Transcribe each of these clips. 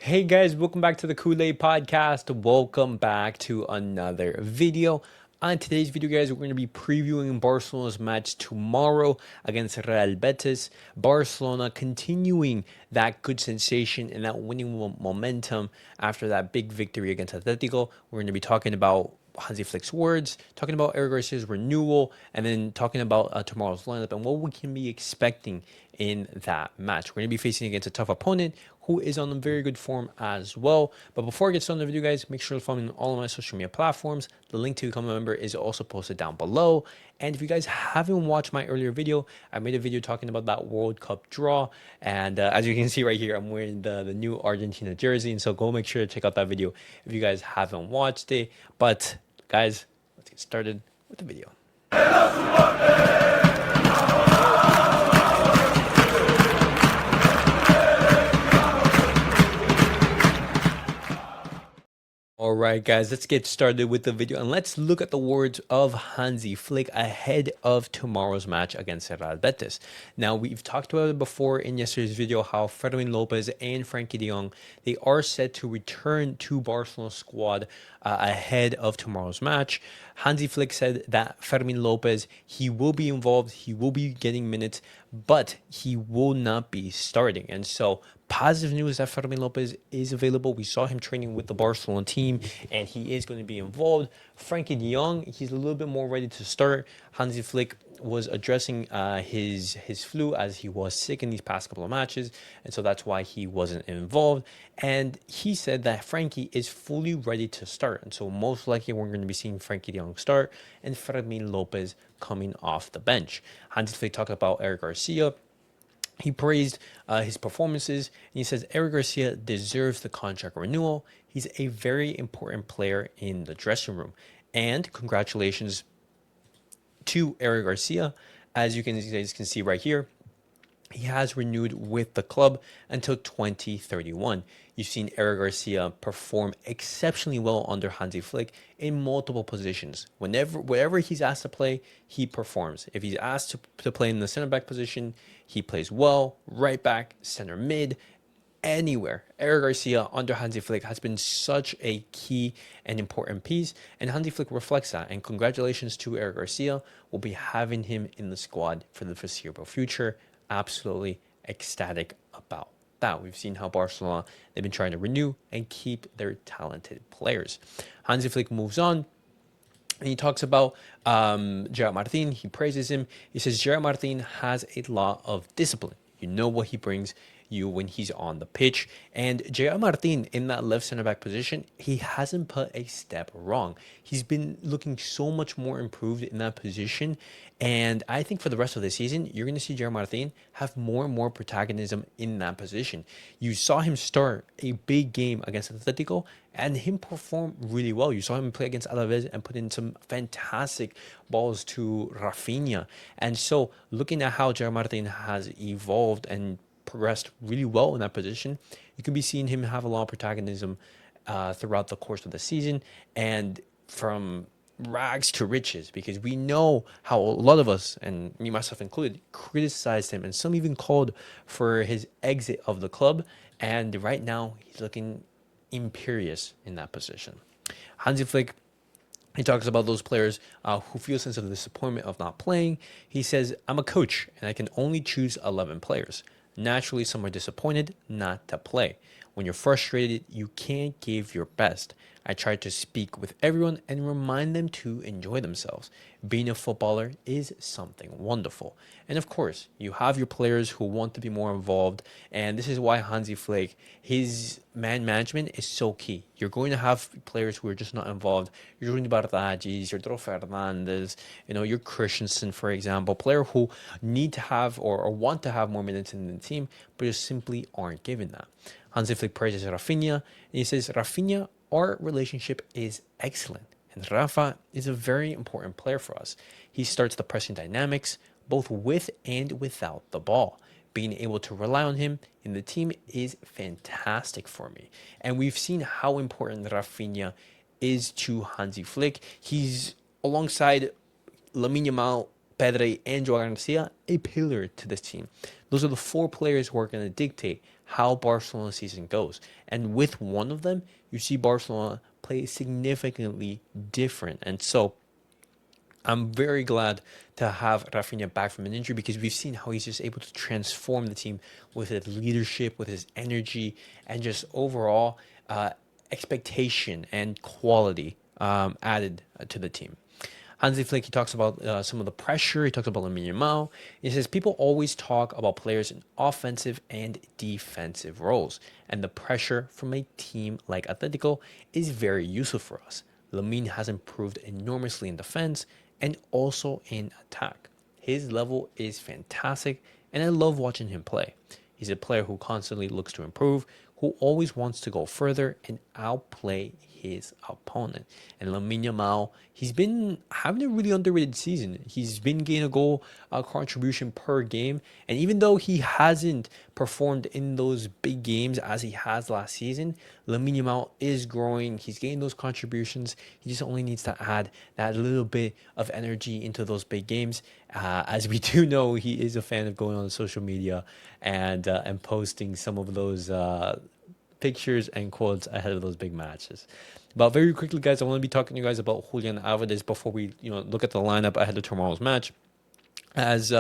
Hey guys, welcome back to the Kool-Aid Podcast. Welcome back to another video. On today's video, guys, we're going to be previewing Barcelona's match tomorrow against Real Betis. Barcelona continuing that good sensation and that winning momentum after that big victory against Atlético. We're going to be talking about Hansi Flick's words, talking about Eric Garcia's renewal, and then talking about tomorrow's lineup and what we can be expecting in that match. We're going to be facing against a tough opponent who is on a very good form as well. But before I get started on the video, guys, make sure to follow me on all of my social media platforms. The link to become a member is also posted down below. And if you guys haven't watched my earlier video, I made a video talking about that World Cup draw. And as you can see right here, I'm wearing the new Argentina jersey. And so go make sure to check out that video if you guys haven't watched it. But guys, let's get started with the video. All right, guys, let's get started with the video and let's look at the words of Hansi Flick ahead of tomorrow's match against Real Betis. Now, we've talked about it before in yesterday's video how Fermin Lopez and Frankie de Jong, they are set to return to Barcelona's squad ahead of tomorrow's match. Hansi Flick said that Fermin Lopez, he will be involved, he will be getting minutes, but he will not be starting. And so positive news that Fermin Lopez is available. We saw him training with the Barcelona team, and he is going to be involved. Frankie de Jong, he's a little bit more ready to start. Hansi Flick was addressing his flu as he was sick in these past couple of matches, and so that's why he wasn't involved. And he said that Frankie is fully ready to start, and so most likely we're going to be seeing Frankie de Jong start and Fermin Lopez coming off the bench. Hansi Flick talked about Eric Garcia. He praised his performances, and he says Eric Garcia deserves the contract renewal. He's a very important player in the dressing room. And congratulations to Eric Garcia. As you guys can see right here, he has renewed with the club until 2031. You've seen Eric Garcia perform exceptionally well under Hansi Flick in multiple positions. Wherever he's asked to play, he performs. If he's asked to play in the center back position, he plays well. Right back, center mid, anywhere. Eric Garcia under Hansi Flick has been such a key and important piece, and Hansi Flick reflects that. And congratulations to Eric Garcia. We'll be having him in the squad for the foreseeable future. Absolutely ecstatic about that. We've seen how Barcelona, they've been trying to renew and keep their talented players. Hansi Flick moves on, and he talks about Gerard Martin. He praises him. He says Gerard Martin has a lot of discipline. You know what he brings you when he's on the pitch. And Gerard Martin in that left center back position, he hasn't put a step wrong. He's been looking so much more improved in that position. And I think for the rest of the season, you're going to see Gerard Martin have more and more protagonism in that position. You saw him start a big game against Atlético and him perform really well. You saw him play against Alaves and put in some fantastic balls to Raphinha. And so looking at how Gerard Martin has evolved and progressed really well in that position, you can be seeing him have a lot of protagonism throughout the course of the season, and from rags to riches, because we know how a lot of us, and me myself included, criticized him, and some even called for his exit of the club. And right now he's looking imperious in that position. Hansi Flick, he talks about those players who feel a sense of disappointment of not playing. He says, I'm a coach and I can only choose 11 players. Naturally, some are disappointed not to play. When you're frustrated, you can't give your best. I try to speak with everyone and remind them to enjoy themselves. Being a footballer is something wonderful. And of course, you have your players who want to be more involved. And this is why Hansi Flick, his man management is so key. You're going to have players who are just not involved. You're doing Bartagis, your Dro Fernandez, your Christensen, for example, player who need to have or want to have more minutes in the team, but just simply aren't given that. Hansi Flick praises Raphinha, and he says, Raphinha, our relationship is excellent, and Rapha is a very important player for us. He starts the pressing dynamics, both with and without the ball. Being able to rely on him in the team is fantastic for me. And we've seen how important Raphinha is to Hansi Flick. He's alongside Lamine Yamal, Pedri, and Joao Garcia a pillar to this team. Those are the four players who are going to dictate how Barcelona's season goes. And with one of them, you see Barcelona play significantly different. And so I'm very glad to have Raphinha back from an injury because we've seen how he's just able to transform the team with his leadership, with his energy, and just overall expectation and quality added to the team. Hansi Flick, he talks about some of the pressure. He talks about Lamine Yamal. He says people always talk about players in offensive and defensive roles, and the pressure from a team like Atlético is very useful for us. Lamine has improved enormously in defense and also in attack. His level is fantastic, and I love watching him play. He's a player who constantly looks to improve, who always wants to go further and outplay his opponent. And Lamine Yamal, he's been having a really underrated season. He's been getting a goal contribution per game. And even though he hasn't performed in those big games as he has last season, Lamine Yamal is growing. He's getting those contributions. He just only needs to add that little bit of energy into those big games. As we do know, he is a fan of going on social media and posting some of those pictures and quotes ahead of those big matches. But very quickly, guys, I want to be talking to you guys about Julian Alvarez before we look at the lineup ahead of tomorrow's match. As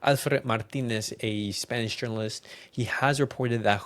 Alfred Martinez, a Spanish journalist, he has reported that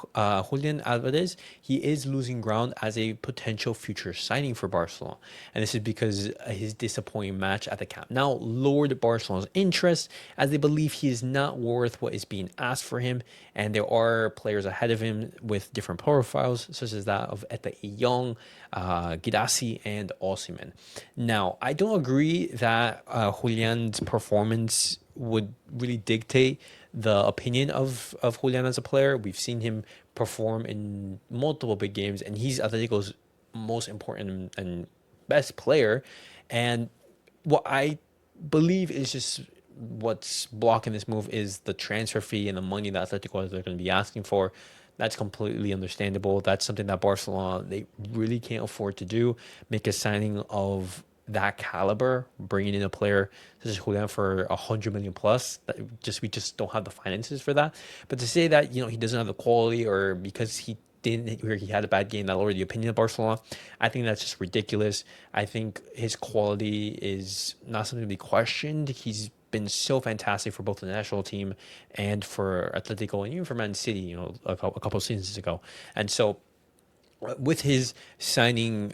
Julian Alvarez, he is losing ground as a potential future signing for Barcelona. And this is because his disappointing match at the Camp Nou lowered Barcelona's interest as they believe he is not worth what is being asked for him. And there are players ahead of him with different profiles, such as that of Eta Young, García, and Osimhen. Now, I don't agree that Julian's performance would really dictate the opinion of Julian as a player. We've seen him perform in multiple big games, and he's Atletico's most important and best player. And what I believe is just what's blocking this move is the transfer fee and the money that Atletico is going to be asking for. That's completely understandable. That's something that Barcelona, they really can't afford to do. Make a signing of that caliber, bringing in a player such as Julian for 100 million plus. We just don't have the finances for that. But to say that he doesn't have the quality, or because he didn't, or he had a bad game, that lowered the opinion of Barcelona, I think that's just ridiculous. I think his quality is not something to be questioned. He's been so fantastic for both the national team and for Atletico, and even for Man City, a couple of seasons ago. And so with his signing,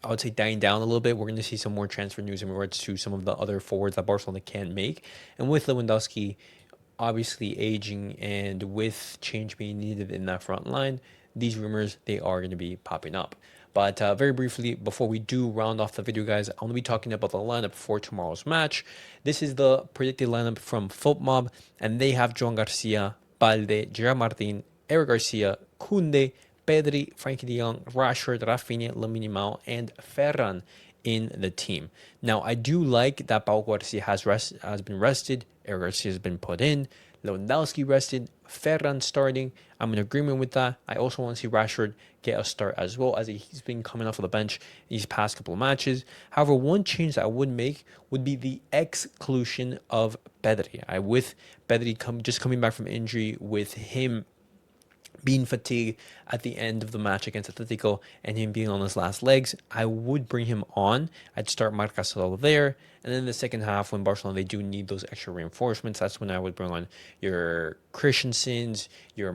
I would say, dying down a little bit, we're going to see some more transfer news in regards to some of the other forwards that Barcelona can make. And with Lewandowski obviously aging and with change being needed in that front line, these rumors, they are going to be popping up. But very briefly, before we do round off the video, guys, I'm going to be talking about the lineup for tomorrow's match. This is the predicted lineup from FootMob, and they have Joan Garcia, Balde, Gerard Martin, Eric Garcia, Koundé, Pedri, Frankie de Jong, Rashford, Raphinha, Lamine Yamal, and Ferran in the team. Now, I do like that Pau Garcia has been rested, Eric Garcia has been put in, Lewandowski rested, Ferran starting. I'm in agreement with that. I also want to see Rashford get a start as well, as he's been coming off of the bench these past couple of matches. However, one change that I would make would be the exclusion of Pedri. With Pedri just coming back from injury, with him being fatigued at the end of the match against Atletico and him being on his last legs, I would bring him on. I'd start Marc Gasol there. And then in the second half, when Barcelona, they do need those extra reinforcements, that's when I would bring on your Christensens, your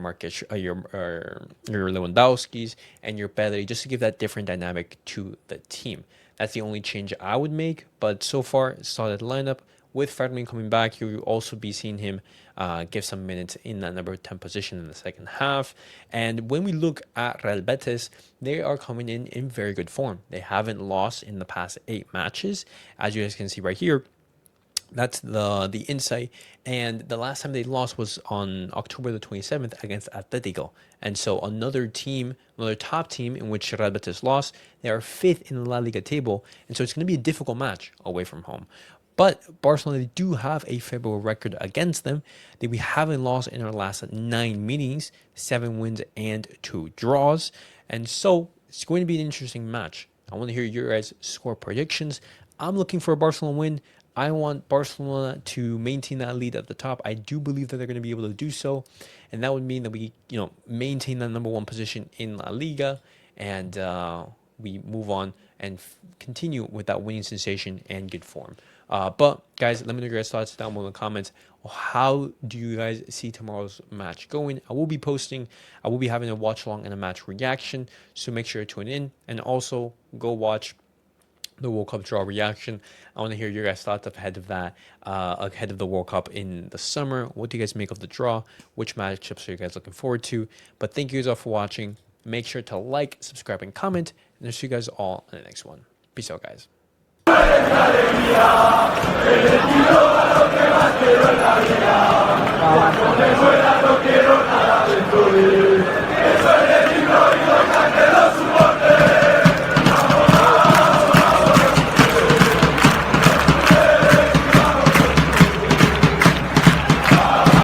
Lewandowskis, and your Pedri, just to give that different dynamic to the team. That's the only change I would make. But so far, solid lineup. With Fermin coming back, you'll also be seeing him give some minutes in that number 10 position in the second half. And when we look at Real Betis, they are coming in very good form. They haven't lost in the past 8 matches. As you guys can see right here, that's the insight. And the last time they lost was on October the 27th against Atletico. And so another top team in which Real Betis lost. They are 5th in the La Liga table. And so it's going to be a difficult match away from home. But Barcelona, they do have a favorable record against them. We haven't lost in our last 9 meetings, 7 wins and 2 draws. And so it's going to be an interesting match. I want to hear your guys' score predictions. I'm looking for a Barcelona win. I want Barcelona to maintain that lead at the top. I do believe that they're going to be able to do so, and that would mean that we, maintain that number one position in La Liga, and we move on and continue with that winning sensation and good form. But guys, let me know your guys' thoughts down below in the comments. How do you guys see tomorrow's match going? I will be having a watch along and a match reaction, so make sure to tune in, and also go watch the World Cup draw reaction. I want to hear your guys' thoughts ahead of that, ahead of the World Cup in the summer. What do you guys make of the draw? Which matchups are you guys looking forward to? But thank you guys all for watching. Make sure to like, subscribe, and comment. And I'll see you guys all in the next one. Peace out, guys. Vamos.